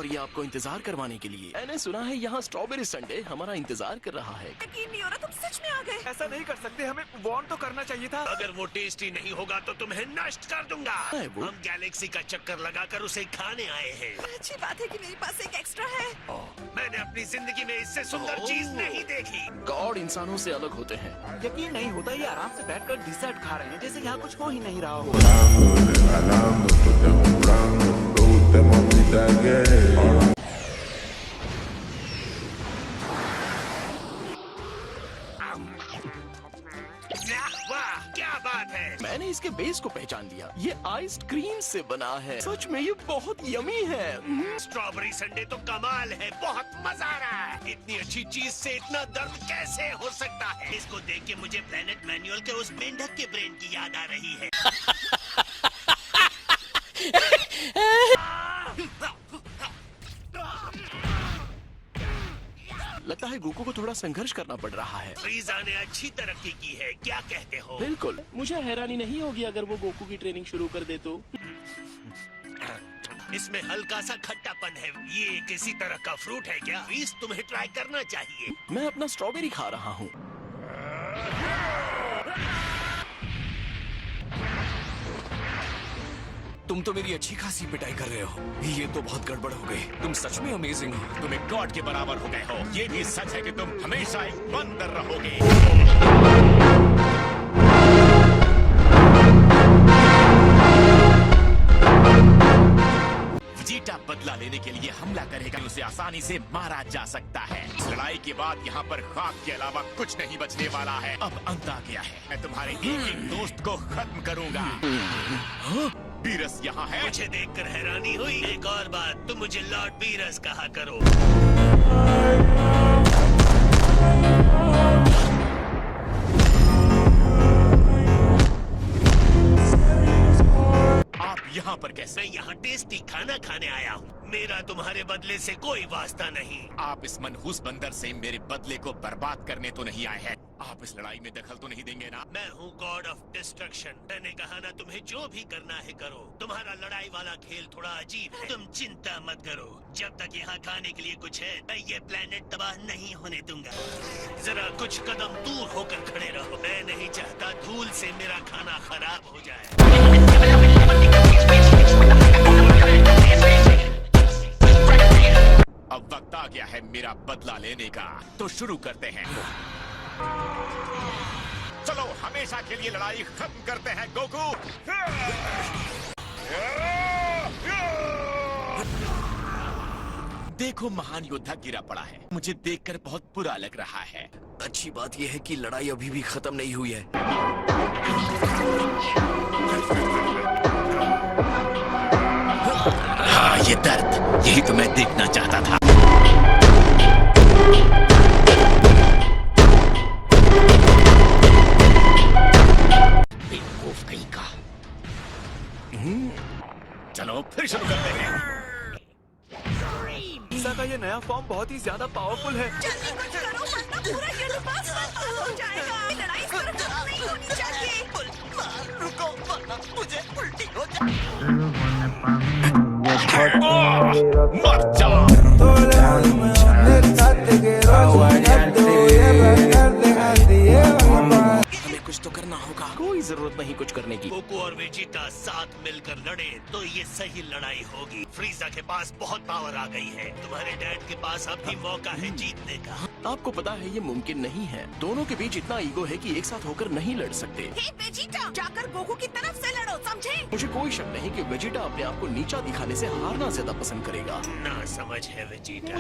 और ये आपको इंतजार करवाने के लिए। मैंने सुना है यहाँ स्ट्रॉबेरी संडे हमारा इंतजार कर रहा है। यकीन नहीं हो रहा, तुम सच में आ गए। ऐसा नहीं कर सकते, हमें वार्न तो करना चाहिए था। अगर वो टेस्टी नहीं होगा तो तुम्हें नष्ट कर दूंगा। है वो? हम गैलेक्सी का चक्कर लगाकर उसे खाने आए हैं। अच्छी बात है कि मेरे पास एक एक्स्ट्रा है। मैंने अपनी जिंदगी में इससे सुंदर चीज नहीं देखी। गॉड इंसानों से अलग होते हैं। यकीन नहीं होता, ये आराम से बैठकर डिजर्ट खा रहे हैं जैसे यहाँ कुछ हो ही नहीं रहा हो। वाह, क्या बात है। मैंने इसके बेस को पहचान लिया। ये आइस्ड क्रीम से बना है। सच में ये बहुत यमी है। स्ट्रॉबेरी संडे तो कमाल है, बहुत मजा आ रहा है। इतनी अच्छी चीज से इतना दर्द कैसे हो सकता है। इसको देख के मुझे प्लेनेट मैनुअल के उस मेंढक के ब्रेन की याद आ रही है। लगता है गोकू को थोड़ा संघर्ष करना पड़ रहा है। फ्रीजा ने अच्छी तरक्की की है, क्या कहते हो? बिल्कुल। मुझे हैरानी नहीं होगी अगर वो गोकू की ट्रेनिंग शुरू कर दे तो। इसमें हल्का सा खट्टापन है। ये किसी तरह का फ्रूट है क्या? फ्रीज, तुम्हें ट्राई करना चाहिए। मैं अपना स्ट्रॉबेरी खा रहा हूँ। तुम तो मेरी अच्छी खासी पिटाई कर रहे हो। ये तो बहुत गड़बड़ हो गई। तुम सच में अमेजिंग हो। तुम एक गॉड के बराबर हो गए हो। ये भी सच है कि तुम हमेशा एक बंदर रहोगे। वेजिटा बदला लेने के लिए हमला करेगा, उसे आसानी से मारा जा सकता है। इस लड़ाई के बाद यहाँ पर खाक के अलावा कुछ नहीं बचने वाला है। अब अंत आ गया है। मैं तुम्हारे एक एक दोस्त को खत्म करूंगा। बीरस यहाँ है। मुझे देखकर हैरानी हुई। एक और बात, तुम मुझे लॉर्ड बीरस कहा करो। आप यहाँ पर कैसे? मैं यहाँ टेस्टी खाना खाने आया हूँ। मेरा तुम्हारे बदले से कोई वास्ता नहीं। आप इस मनहूस बंदर से मेरे बदले को बर्बाद करने तो नहीं आए हैं। आप इस लड़ाई में दखल तो नहीं देंगे ना? मैं हूँ गॉड ऑफ डिस्ट्रक्शन। मैंने कहा ना, तुम्हें जो भी करना है करो। तुम्हारा लड़ाई वाला खेल थोड़ा अजीब है। तुम चिंता मत करो। जब तक यहाँ खाने के लिए कुछ है, मैं ये प्लेनेट तबाह नहीं होने दूंगा। जरा कुछ कदम दूर होकर खड़े रहो। मैं नहीं चाहता धूल से मेरा खाना खराब हो जाए। अब वक्त आ गया है मेरा बदला लेने का। तो शुरू करते हैं। चलो हमेशा के लिए लड़ाई खत्म करते हैं गोकू। देखो, महान योद्धा गिरा पड़ा है। मुझे देखकर बहुत बुरा लग रहा है। अच्छी बात यह है कि लड़ाई अभी भी खत्म नहीं हुई है। हाँ, ये दर्द, यही तो मैं देखना चाहता था। बेवकूफ कहीं का। चलो फिर शुरू करते हैं। ईसा का ये नया फॉर्म बहुत ही ज्यादा पावरफुल है। जल्दी कुछ करो, वरना पूरा यूनिवर्स बर्बाद हो जाएगा। लड़ाई सिर्फ खत्म नहीं होनी चाहिए। रुको, वरना मुझे उल्टी हो मर जा। हमें कुछ तो करना होगा। कोई जरूरत नहीं कुछ करने की। गोकू और वेजिटा साथ मिलकर लड़े तो ये सही लड़ाई होगी। फ्रीजा के पास बहुत पावर आ गई है। तुम्हारे डैड के पास अब भी मौका है जीतने का। आपको पता है ये मुमकिन नहीं है। दोनों के बीच इतना ईगो है कि एक साथ होकर नहीं लड़ सकते। हे वेजिटा, जाकर गोकू की तरफ से लड़ो, समझे? मुझे कोई शक नहीं कि वेजिटा अपने आप को नीचा दिखाने से हारना ज्यादा पसंद करेगा। ना समझ है वेजिटा।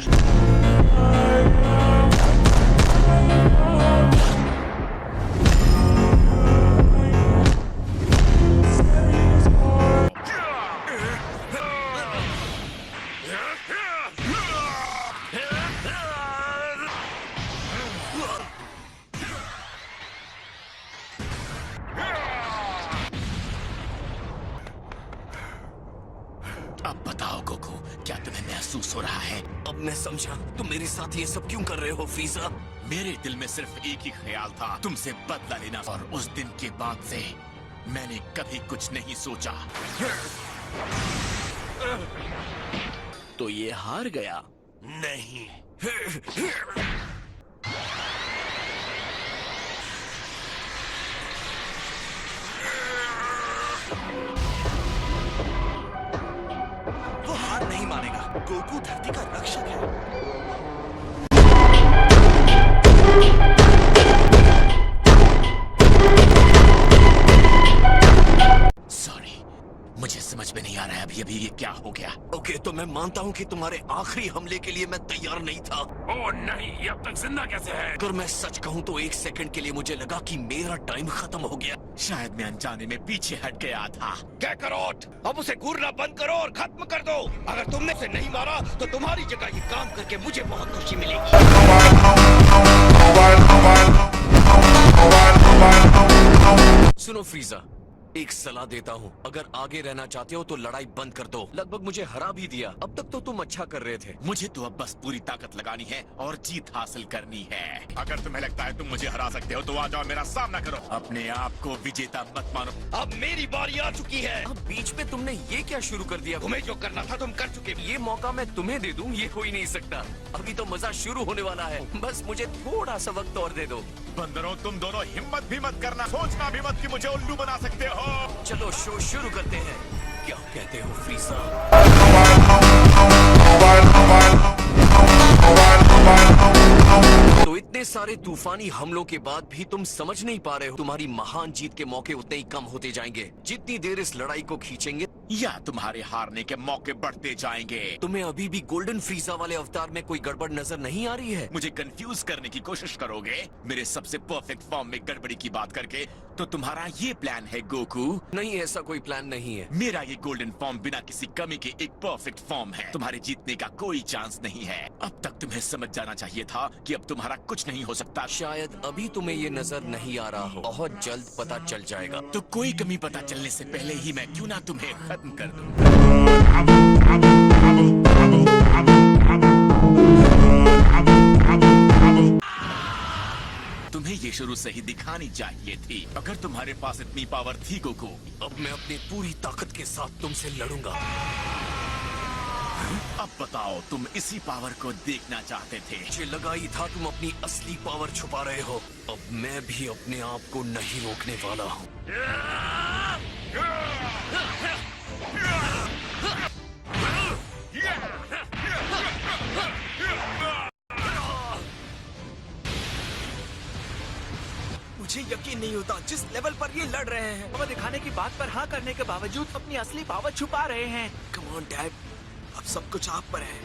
अब बताओ गोकू, क्या तुम्हें महसूस हो रहा है? अब मैं समझा तुम मेरे साथ ये सब क्यों कर रहे हो फ्रीजा। मेरे दिल में सिर्फ एक ही ख्याल था, तुमसे बदला लेना। और उस दिन के बाद से मैंने कभी कुछ नहीं सोचा। तो ये हार गया। नहीं। वो हार नहीं मानेगा। गोकू धरती का रक्षक है। सॉरी, मुझे समझ में नहीं आ रहा है अभी ये क्या हो गया। ओके, तो मैं मानता हूँ कि तुम्हारे आखिरी हमले के लिए मैं तैयार नहीं था। ओह नहीं, ये अब तक जिंदा कैसे है? अगर मैं सच कहूँ तो एक सेकंड के लिए मुझे लगा कि मेरा टाइम खत्म हो गया। शायद मैं अनजाने में पीछे हट गया था। कैकरोट, अब उसे घूरना बंद करो और खत्म कर दो। अगर तुमने उसे नहीं मारा तो तुम्हारी जगह ये काम करके मुझे बहुत खुशी मिलेगी। सुनो फ्रीजा, एक सलाह देता हूँ, अगर आगे रहना चाहते हो तो लड़ाई बंद कर दो। लगभग मुझे हरा भी दिया, अब तक तो तुम अच्छा कर रहे थे। मुझे तो अब बस पूरी ताकत लगानी है और जीत हासिल करनी है। अगर तुम्हें लगता है तुम मुझे हरा सकते हो तो आ जाओ, मेरा सामना करो। अपने आप को विजेता मत मानो। अब मेरी बारी आ चुकी है। अब बीच में तुमने ये क्या शुरू कर दिया? तुम्हें जो करना था तुम कर चुके। ये मौका मैं तुम्हें दे दूं, ये हो ही नहीं सकता। अभी तो मजा शुरू होने वाला है, बस मुझे थोड़ा सा वक्त और दे दो। बंदरों, तुम दोनों हिम्मत भी मत करना, सोचना भी मत कि मुझे उल्लू बना सकते हो। चलो शो शुरू करते हैं। क्या कहते हो फ्रीजा? तो इतने सारे तूफानी हमलों के बाद भी तुम समझ नहीं पा रहे हो, तुम्हारी महान जीत के मौके उतने ही कम होते जाएंगे जितनी देर इस लड़ाई को खींचेंगे, या तुम्हारे हारने के मौके बढ़ते जाएंगे। तुम्हें अभी भी गोल्डन फ्रीजा वाले अवतार में कोई गड़बड़ नजर नहीं आ रही है? मुझे कंफ्यूज करने की कोशिश करोगे मेरे सबसे परफेक्ट फॉर्म में गड़बड़ी की बात करके? तो तुम्हारा ये प्लान है गोकू? नहीं, ऐसा कोई प्लान नहीं है। मेरा ये गोल्डन फॉर्म बिना किसी कमी के एक परफेक्ट फॉर्म है। तुम्हारे जीतने का कोई चांस नहीं है। अब तक तुम्हें समझ जाना चाहिए था कि अब तुम्हारा कुछ नहीं हो सकता। शायद अभी तुम्हें ये नजर नहीं आ रहा हो, बहुत जल्द पता चल जाएगा। तो कोई कमी पता चलने से पहले ही मैं क्यों ना तुम्हें खत्म कर दूं। तुम्हें ये शुरू से ही दिखानी चाहिए थी। अगर तुम्हारे पास इतनी पावर थी गोकू। अब मैं अपनी पूरी ताकत के साथ तुमसे लड़ूंगा। अब बताओ, तुम इसी पावर को देखना चाहते थे? मुझे लगा ही था तुम अपनी असली पावर छुपा रहे हो। अब मैं भी अपने आप को नहीं रोकने वाला हूँ। मुझे यकीन नहीं होता जिस लेवल पर ये लड़ रहे हैं। पावर दिखाने की बात पर हाँ करने के बावजूद अपनी असली पावर छुपा रहे हैं। कम ऑन डैड, अब सब कुछ आप पर है।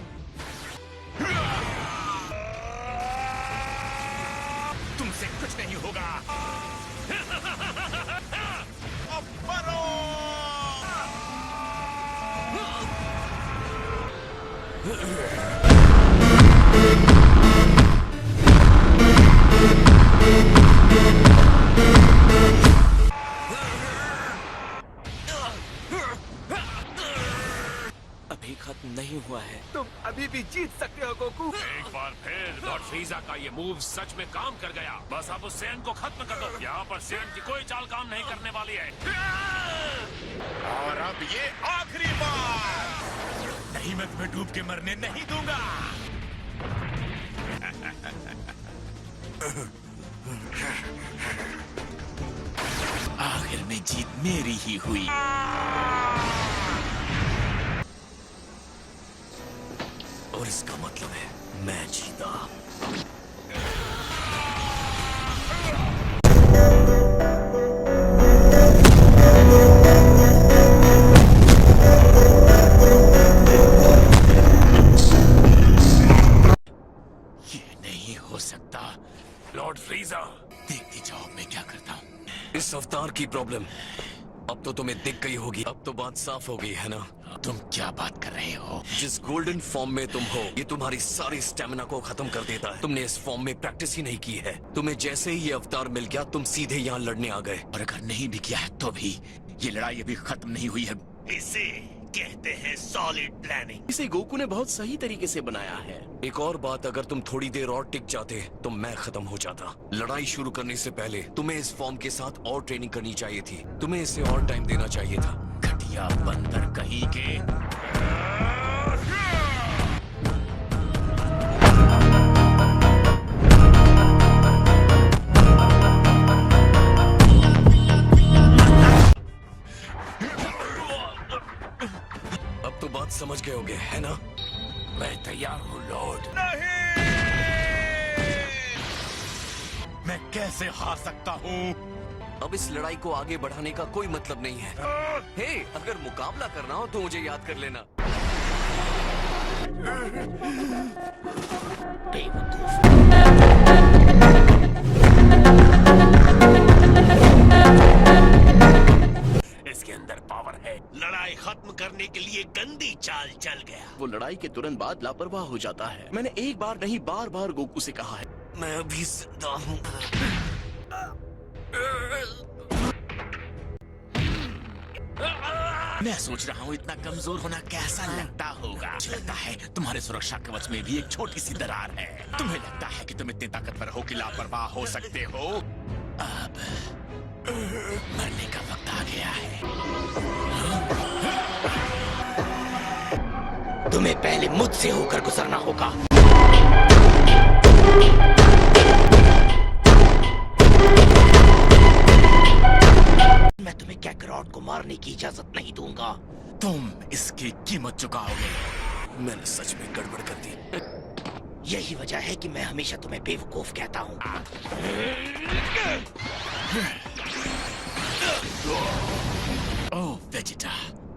तुमसे कुछ नहीं होगा। अब मरो। अभी खत्म नहीं हुआ है। तुम अभी भी जीत सकते हो गोकू। एक बार फिर लॉर्ड फ्रीजा का ये मूव सच में काम कर गया। बस अब उस सैन को खत्म कर दो। यहाँ पर सैन की कोई चाल काम नहीं करने वाली है। और अब ये आखिरी बार। नहीं, मैं तुम्हें डूब के मरने नहीं दूंगा। आखिर में जीत मेरी ही हुई। और इसका मतलब है मैं जीता। ये नहीं हो सकता। लॉर्ड फ्रीजा, देखते जाओ मैं क्या करता हूँ। इस अवतार की प्रॉब्लम अब तो तुम्हें दिख गई होगी। अब तो बात साफ हो गई है ना? तुम क्या बात कर रहे हो? जिस गोल्डन फॉर्म में तुम हो, ये तुम्हारी सारी स्टेमिना को खत्म कर देता है। तुमने इस फॉर्म में प्रैक्टिस ही नहीं की है। तुम्हें जैसे ही ये अवतार मिल गया, तुम सीधे यहाँ लड़ने आ गए। और अगर नहीं भी किया है तो भी ये लड़ाई अभी खत्म नहीं हुई है। इसे कहते हैं सॉलिड प्लानिंग। इसे गोकू ने बहुत सही तरीके से बनाया है। एक और बात, अगर तुम थोड़ी देर और टिक जाते तो मैं खत्म हो जाता। लड़ाई शुरू करने से पहले तुम्हें इस फॉर्म के साथ और ट्रेनिंग करनी चाहिए थी। तुम्हें इसे और टाइम देना चाहिए था। घटिया बंदर कहीं के। कैसे हार सकता हूँ? अब इस लड़ाई को आगे बढ़ाने का कोई मतलब नहीं है। हे, अगर मुकाबला करना हो तो मुझे याद कर लेना। इसके अंदर पावर है। लड़ाई खत्म करने के लिए गंदी चाल चल गया। वो लड़ाई के तुरंत बाद लापरवाह हो जाता है। मैंने एक बार नहीं बार बार गोकू से कहा है। मैं अभी जिंदा हूँ। मैं सोच रहा हूँ इतना कमजोर होना कैसा लगता होगा। मुझे लगता है तुम्हारे सुरक्षा कवच में भी एक छोटी सी दरार है। तुम्हें लगता है कि तुम इतने ताकतवर हो कि लापरवाह हो सकते हो। अब मरने का वक्त आ गया है। तुम्हें पहले मुझसे होकर गुजरना होगा। मैं तुम्हें कैकरॉट को मारने की इजाजत नहीं दूंगा। तुम इसकी कीमत चुकाओगे। मैंने सच में गड़बड़ कर दी। यही वजह है कि मैं हमेशा तुम्हें बेवकूफ कहता हूँ। ओह वेजिटा,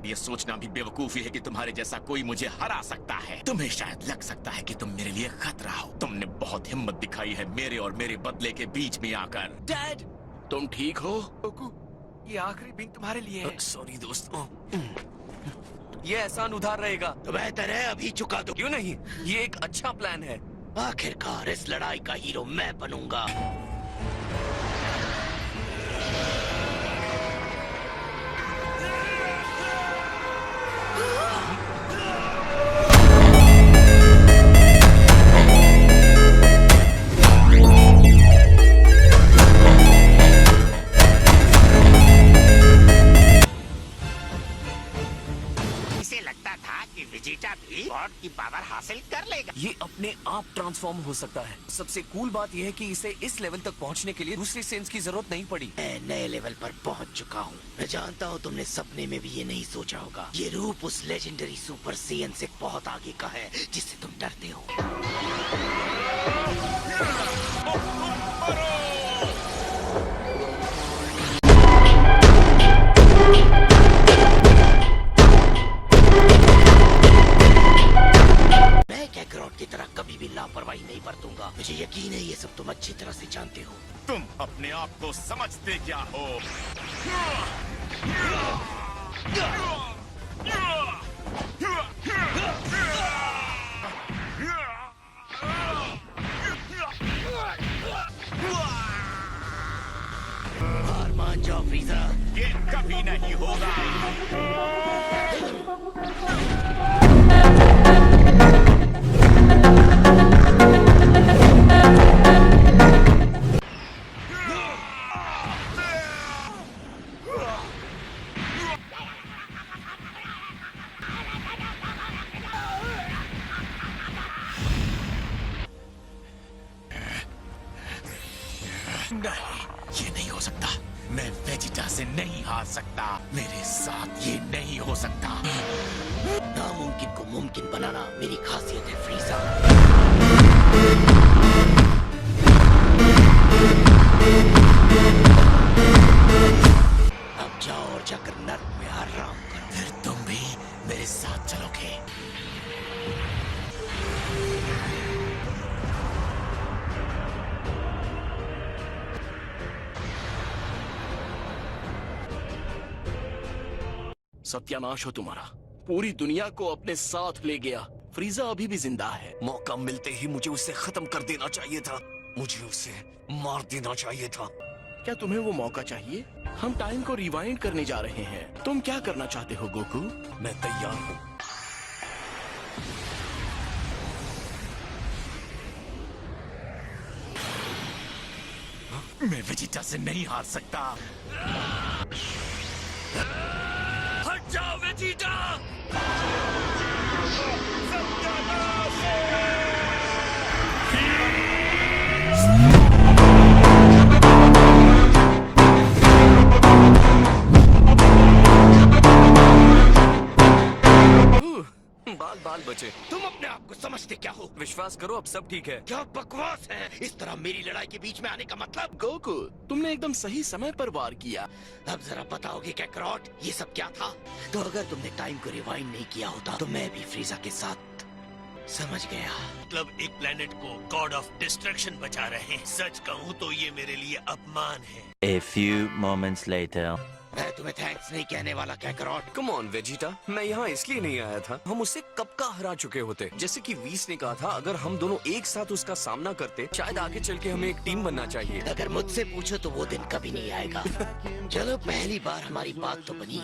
ये सोचना भी बेवकूफी है कि तुम्हारे जैसा कोई मुझे हरा सकता है। तुम्हें शायद लग सकता है कि तुम मेरे लिए खतरा हो। तुमने बहुत हिम्मत दिखाई है मेरे और मेरे बदले के बीच में आकर। डैड, तुम ठीक हो? गोकू, ये आखिरी बीन तुम्हारे लिए है। सॉरी दोस्तों, ये एहसान उधार रहेगा। तो बेहतर है अभी चुका दो। क्यों नहीं, ये एक अच्छा प्लान है। आखिरकार इस लड़ाई का हीरो मैं बनूंगा। इसे लगता था कि वेजिटा भी गॉड की पावर हासिल कर लेगा। ये अपने आप ट्रांसफॉर्म हो सकता है। सबसे कूल बात यह है कि इसे इस लेवल तक पहुंचने के लिए दूसरी सेंस की जरूरत नहीं पड़ी। मैं नए लेवल पर पहुंच चुका हूँ। मैं जानता हूँ तुमने सपने में भी ये नहीं सोचा होगा। ये रूप उस लेजेंडरी सुपर सेयन से बहुत आगे का है जिससे तुम डरते हो। मैं कैकरॉट की तरह कभी भी लापरवाही नहीं बरतूंगा। मुझे यकीन है ये सब तुम अच्छी तरह से जानते हो। तुम अपने आप को समझते क्या हो? हार मान जाओ फ्रीजा। ये कभी नहीं होगा। नहीं, ये नहीं हो सकता। मैं वेजिटा से नहीं हार सकता। मेरे साथ ये नहीं हो सकता। नामुमकिन को मुमकिन बनाना मेरी खासियत है फ्रीजा। अब जाओ और जाकर नर्क में आराम करो। फिर तुम भी मेरे साथ चलोगे। सत्यानाश हो तुम्हारा। पूरी दुनिया को अपने साथ ले गया। फ्रीजा अभी भी जिंदा है। मौका मिलते ही मुझे उसे खत्म कर देना चाहिए था। मुझे उसे मार देना चाहिए था। क्या तुम्हें वो मौका चाहिए? हम टाइम को रिवाइंड करने जा रहे हैं। तुम क्या करना चाहते हो गोकू? मैं तैयार हूँ। मैं वेजिटा से नहीं हार सकता। हट जाओ वेजिटा! बाल बाल बचे। तुम अपने आप को समझ समझते क्या हो? विश्वास करो अब सब ठीक है। क्या बकवास है? इस तरह मेरी लड़ाई के बीच में आने का मतलब? गोकू, तुमने एकदम सही समय पर वार किया। अब जरा बताओगे कैकरॉट, ये सब क्या था? तो अगर तुमने टाइम को रिवाइंड नहीं किया होता तो मैं भी फ्रीजा के साथ समझ गया। मतलब एक प्लेनेट को गॉड ऑफ डिस्ट्रक्शन बचा रहे हैं। सच कहूँ तो ये मेरे लिए अपमान है। A few moments later. मैं तुम्हें थैंक्स नहीं कहने वाला कैकरॉट। कम ऑन वेजिटा, मैं यहाँ इसलिए नहीं आया था। हम उसे कब का हरा चुके होते। जैसे कि वीस ने कहा था, अगर हम दोनों एक साथ उसका सामना करते, शायद आगे चल के हमें एक टीम बनना चाहिए। अगर मुझसे पूछो तो वो दिन कभी नहीं आएगा। चलो पहली बार हमारी बात तो बनी।